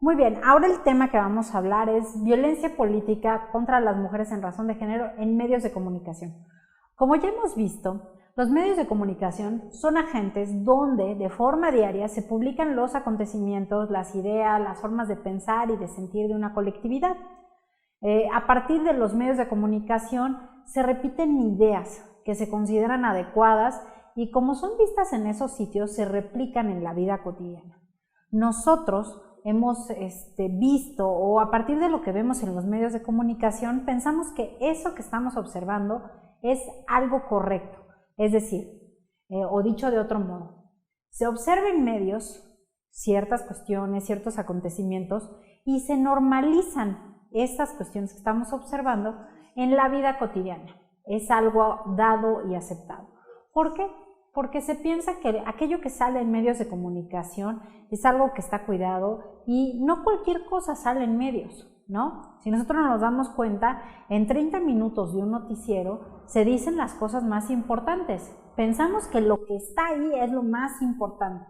Muy bien, ahora el tema que vamos a hablar es violencia política contra las mujeres en razón de género en medios de comunicación. Como ya hemos visto, los medios de comunicación son agentes donde de forma diaria se publican los acontecimientos, las ideas, las formas de pensar y de sentir de una colectividad. A partir de los medios de comunicación se repiten ideas que se consideran adecuadas y como son vistas en esos sitios se replican en la vida cotidiana. Nosotros hemos visto, o a partir de lo que vemos en los medios de comunicación, pensamos que eso que estamos observando es algo correcto. Es decir, o dicho de otro modo, se observa en medios ciertas cuestiones, ciertos acontecimientos y se normalizan estas cuestiones que estamos observando en la vida cotidiana. Es algo dado y aceptado. ¿Por qué? Porque se piensa que aquello que sale en medios de comunicación es algo que está cuidado y no cualquier cosa sale en medios, ¿no? Si nosotros nos damos cuenta, en 30 minutos de un noticiero se dicen las cosas más importantes. Pensamos que lo que está ahí es lo más importante.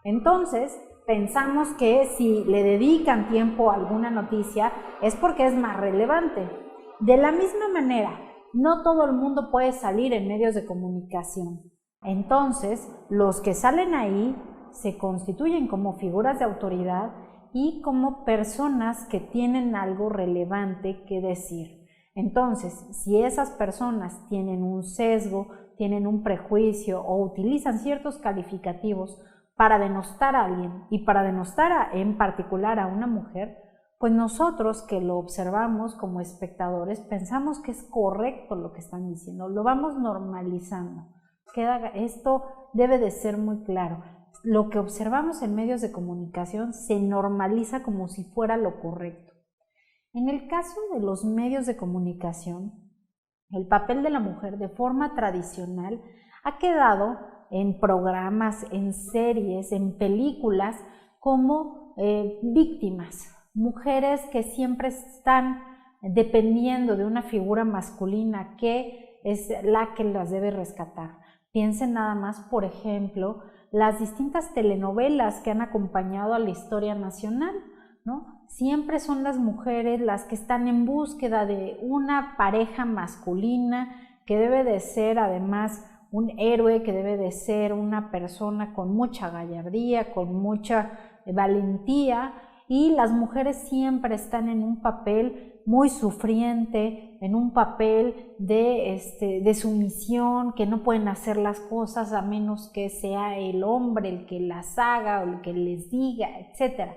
Entonces, pensamos que si le dedican tiempo a alguna noticia es porque es más relevante. De la misma manera, no todo el mundo puede salir en medios de comunicación. Entonces, los que salen ahí se constituyen como figuras de autoridad y como personas que tienen algo relevante que decir. Entonces, si esas personas tienen un sesgo, tienen un prejuicio o utilizan ciertos calificativos para denostar a alguien y para denostar en particular a una mujer, pues nosotros que lo observamos como espectadores pensamos que es correcto lo que están diciendo, lo vamos normalizando. Esto debe de ser muy claro. Lo que observamos en medios de comunicación se normaliza como si fuera lo correcto. En el caso de los medios de comunicación, el papel de la mujer de forma tradicional ha quedado en programas, en series, en películas como víctimas, mujeres que siempre están dependiendo de una figura masculina que es la que las debe rescatar. Piensen nada más, por ejemplo, las distintas telenovelas que han acompañado a la historia nacional, ¿no? Siempre son las mujeres las que están en búsqueda de una pareja masculina que debe de ser además un héroe, que debe de ser una persona con mucha gallardía, con mucha valentía, y las mujeres siempre están en un papel muy sufriente, en un papel de sumisión, que no pueden hacer las cosas a menos que sea el hombre el que las haga o el que les diga, etc.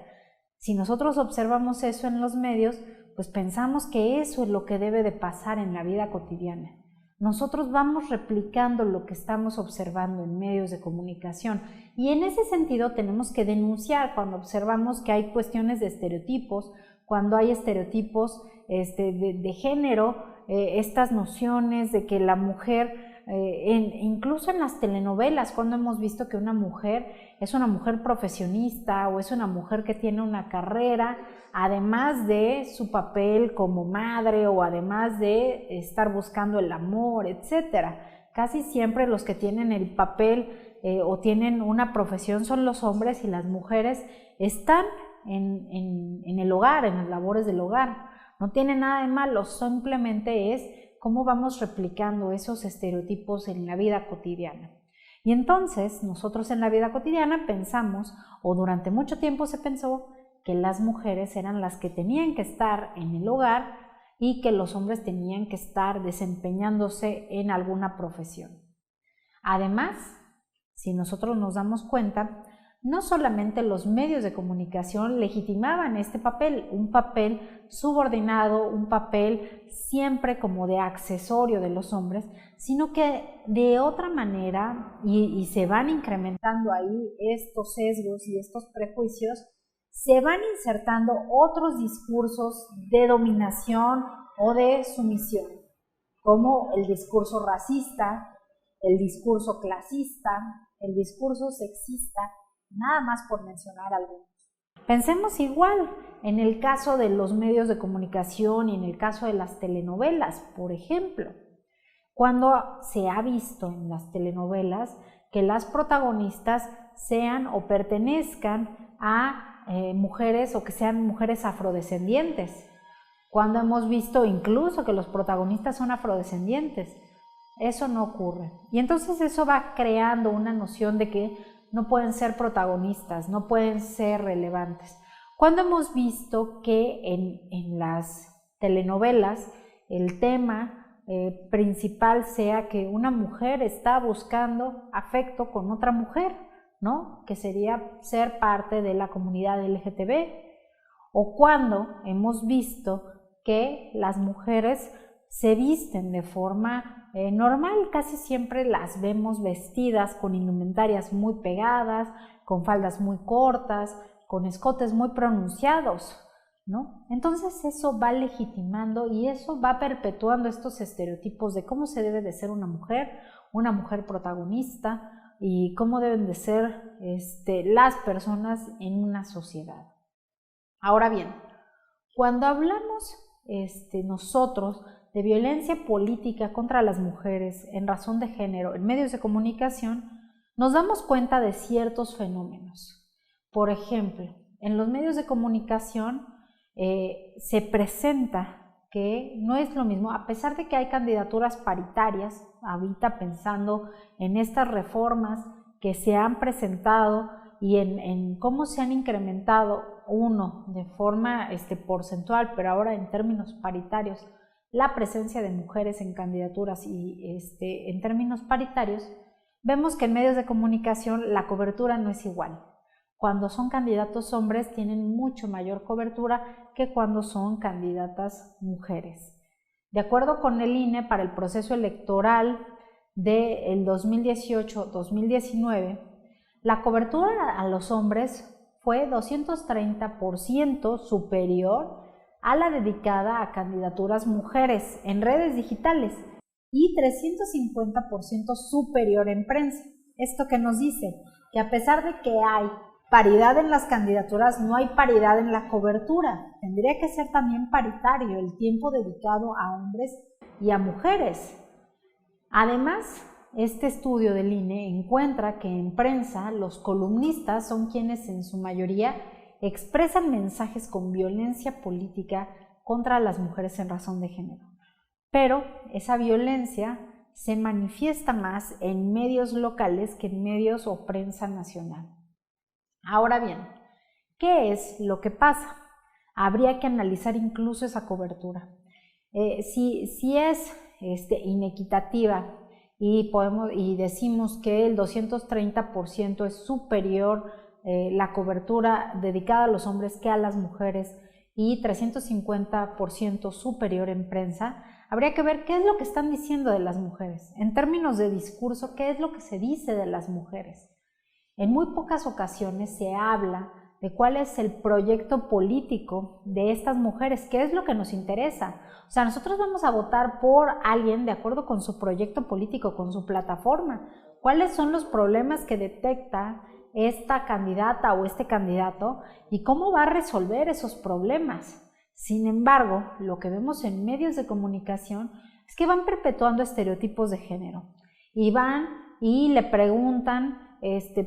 Si nosotros observamos eso en los medios, pues pensamos que eso es lo que debe de pasar en la vida cotidiana. Nosotros vamos replicando lo que estamos observando en medios de comunicación y en ese sentido tenemos que denunciar cuando observamos que hay cuestiones de estereotipos, cuando hay estereotipos de género, estas nociones de que la mujer, incluso en las telenovelas, cuando hemos visto que una mujer es una mujer profesionista o es una mujer que tiene una carrera, además de su papel como madre o además de estar buscando el amor, etc. Casi siempre los que tienen el papel o tienen una profesión son los hombres y las mujeres están en el hogar, en las labores del hogar. No tiene nada de malo, simplemente es cómo vamos replicando esos estereotipos en la vida cotidiana. Y entonces nosotros en la vida cotidiana pensamos, o durante mucho tiempo se pensó, que las mujeres eran las que tenían que estar en el hogar y que los hombres tenían que estar desempeñándose en alguna profesión. Además, si nosotros nos damos cuenta, no solamente los medios de comunicación legitimaban este papel, un papel subordinado, un papel siempre como de accesorio de los hombres, sino que de otra manera, y se van incrementando ahí estos sesgos y estos prejuicios, se van insertando otros discursos de dominación o de sumisión, como el discurso racista, el discurso clasista, el discurso sexista, nada más por mencionar algunos. Pensemos igual en el caso de los medios de comunicación y en el caso de las telenovelas, por ejemplo. Cuando se ha visto en las telenovelas que las protagonistas sean o pertenezcan a mujeres o que sean mujeres afrodescendientes, cuando hemos visto incluso que los protagonistas son afrodescendientes. Eso no ocurre. Y entonces eso va creando una noción de que no pueden ser protagonistas, no pueden ser relevantes. Cuando hemos visto que en las telenovelas el tema principal sea que una mujer está buscando afecto con otra mujer, ¿no? Que sería ser parte de la comunidad LGTB, o cuando hemos visto que las mujeres se visten de forma normal, casi siempre las vemos vestidas con indumentarias muy pegadas, con faldas muy cortas, con escotes muy pronunciados, ¿no? Entonces eso va legitimando y eso va perpetuando estos estereotipos de cómo se debe de ser una mujer protagonista y cómo deben de ser las personas en una sociedad. Ahora bien, cuando hablamos nosotros de violencia política contra las mujeres en razón de género en medios de comunicación, nos damos cuenta de ciertos fenómenos. Por ejemplo, en los medios de comunicación se presenta que no es lo mismo, a pesar de que hay candidaturas paritarias, ahorita pensando en estas reformas que se han presentado y en cómo se han incrementado, uno, de forma porcentual, pero ahora en términos paritarios, la presencia de mujeres en candidaturas y en términos paritarios, vemos que en medios de comunicación la cobertura no es igual. Cuando son candidatos hombres tienen mucho mayor cobertura que cuando son candidatas mujeres. De acuerdo con el INE, para el proceso electoral del 2018-2019, la cobertura a los hombres fue 230% superior a la dedicada a candidaturas mujeres en redes digitales y 350% superior en prensa. ¿Esto qué nos dice? Que a pesar de que hay paridad en las candidaturas, no hay paridad en la cobertura. Tendría que ser también paritario el tiempo dedicado a hombres y a mujeres. Además, este estudio del INE encuentra que en prensa los columnistas son quienes en su mayoría expresan mensajes con violencia política contra las mujeres en razón de género. Pero esa violencia se manifiesta más en medios locales que en medios o prensa nacional. Ahora bien, ¿qué es lo que pasa? Habría que analizar incluso esa cobertura. Si es inequitativa y decimos que el 230% es superior la cobertura dedicada a los hombres que a las mujeres y 350% superior en prensa, habría que ver qué es lo que están diciendo de las mujeres. En términos de discurso, ¿qué es lo que se dice de las mujeres? En muy pocas ocasiones se habla de cuál es el proyecto político de estas mujeres, qué es lo que nos interesa. O sea, nosotros vamos a votar por alguien de acuerdo con su proyecto político, con su plataforma. ¿Cuáles son los problemas que detecta esta candidata o este candidato y cómo va a resolver esos problemas? Sin embargo, lo que vemos en medios de comunicación es que van perpetuando estereotipos de género y van y le preguntan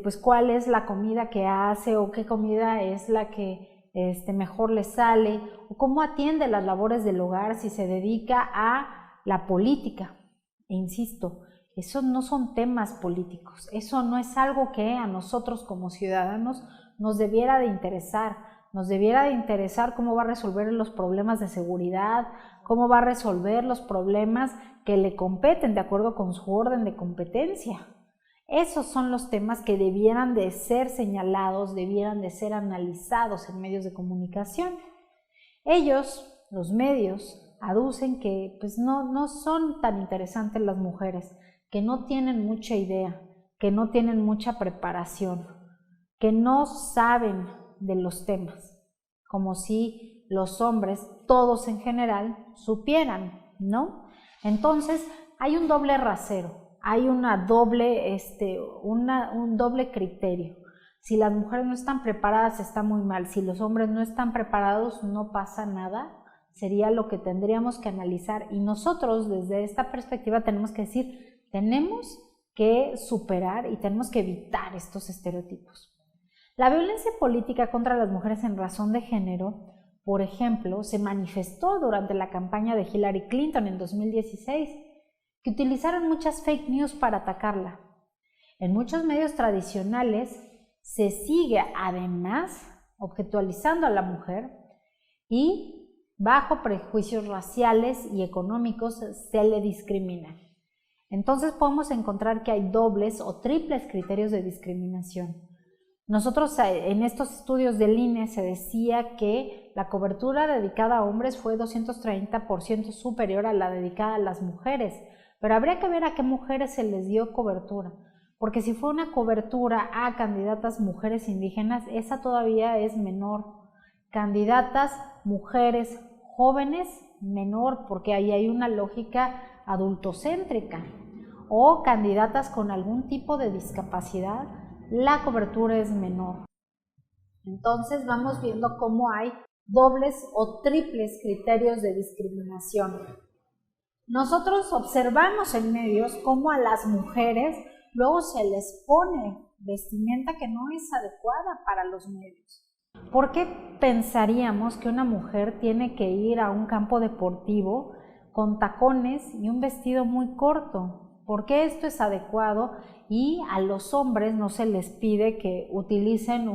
pues cuál es la comida que hace o qué comida es la que mejor le sale o cómo atiende las labores del hogar si se dedica a la política. E insisto, eso no son temas políticos, eso no es algo que a nosotros como ciudadanos nos debiera de interesar. Nos debiera de interesar cómo va a resolver los problemas de seguridad, cómo va a resolver los problemas que le competen de acuerdo con su orden de competencia. Esos son los temas que debieran de ser señalados, debieran de ser analizados en medios de comunicación. Ellos, los medios, aducen que pues no son tan interesantes las mujeres, que no tienen mucha idea, que no tienen mucha preparación, que no saben de los temas, como si los hombres, todos en general, supieran, ¿no? Entonces hay un doble rasero. Hay un doble criterio. Si las mujeres no están preparadas, está muy mal. Si los hombres no están preparados, no pasa nada. Sería lo que tendríamos que analizar. Y nosotros, desde esta perspectiva, tenemos que decir, tenemos que superar y tenemos que evitar estos estereotipos. La violencia política contra las mujeres en razón de género, por ejemplo, se manifestó durante la campaña de Hillary Clinton en 2016, que utilizaron muchas fake news para atacarla. En muchos medios tradicionales se sigue además objetualizando a la mujer y bajo prejuicios raciales y económicos se le discrimina. Entonces podemos encontrar que hay dobles o triples criterios de discriminación. Nosotros en estos estudios del INE se decía que la cobertura dedicada a hombres fue 230% superior a la dedicada a las mujeres, pero habría que ver a qué mujeres se les dio cobertura, porque si fue una cobertura a candidatas mujeres indígenas, esa todavía es menor. Candidatas mujeres jóvenes, menor, porque ahí hay una lógica adultocéntrica, o candidatas con algún tipo de discapacidad, la cobertura es menor. Entonces vamos viendo cómo hay dobles o triples criterios de discriminación. Nosotros observamos en medios cómo a las mujeres luego se les pone vestimenta que no es adecuada para los medios. ¿Por qué pensaríamos que una mujer tiene que ir a un campo deportivo con tacones y un vestido muy corto? ¿Por qué esto es adecuado y a los hombres no se les pide que utilicen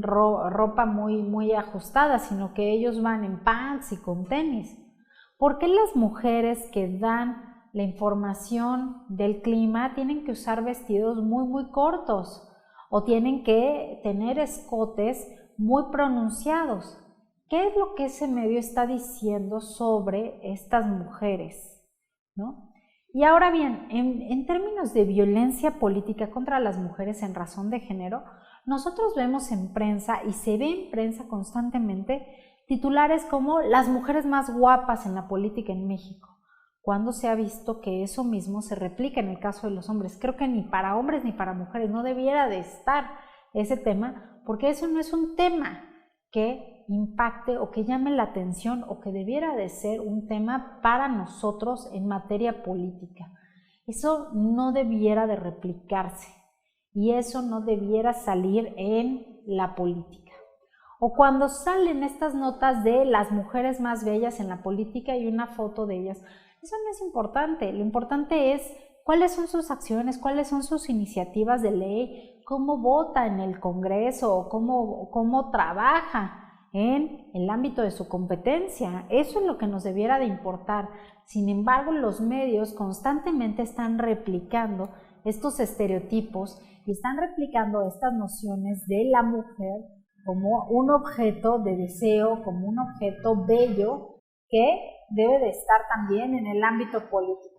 ropa muy ajustada, sino que ellos van en pants y con tenis? ¿Por qué las mujeres que dan la información del clima tienen que usar vestidos muy cortos o tienen que tener escotes muy pronunciados? ¿Qué es lo que ese medio está diciendo sobre estas mujeres, ¿no? Y ahora bien, en términos de violencia política contra las mujeres en razón de género, nosotros vemos en prensa y se ve en prensa constantemente titulares como las mujeres más guapas en la política en México. ¿Cuándo se ha visto que eso mismo se replica en el caso de los hombres? Creo que ni para hombres ni para mujeres no debiera de estar ese tema, porque eso no es un tema que impacte o que llame la atención o que debiera de ser un tema para nosotros en materia política. Eso no debiera de replicarse y eso no debiera salir en la política. O cuando salen estas notas de las mujeres más bellas en la política y una foto de ellas, eso no es importante. Lo importante es cuáles son sus acciones, cuáles son sus iniciativas de ley, cómo vota en el Congreso o cómo trabaja en el ámbito de su competencia. Eso es lo que nos debiera de importar. Sin embargo, los medios constantemente están replicando estos estereotipos y están replicando estas nociones de la mujer como un objeto de deseo, como un objeto bello que debe de estar también en el ámbito político.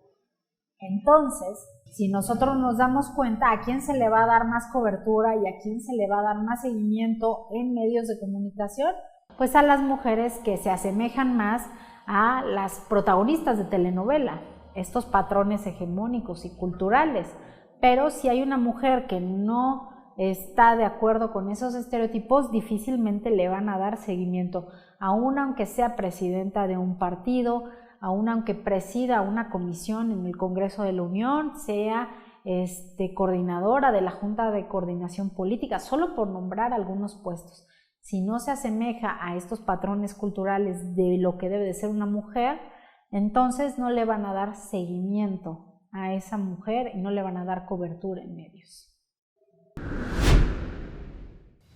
Entonces, si nosotros nos damos cuenta a quién se le va a dar más cobertura y a quién se le va a dar más seguimiento en medios de comunicación, pues a las mujeres que se asemejan más a las protagonistas de telenovela, estos patrones hegemónicos y culturales. Pero si hay una mujer que no está de acuerdo con esos estereotipos, difícilmente le van a dar seguimiento, aun aunque sea presidenta de un partido, aun aunque presida una comisión en el Congreso de la Unión, sea coordinadora de la Junta de Coordinación Política, solo por nombrar algunos puestos. Si no se asemeja a estos patrones culturales de lo que debe de ser una mujer, entonces no le van a dar seguimiento a esa mujer y no le van a dar cobertura en medios.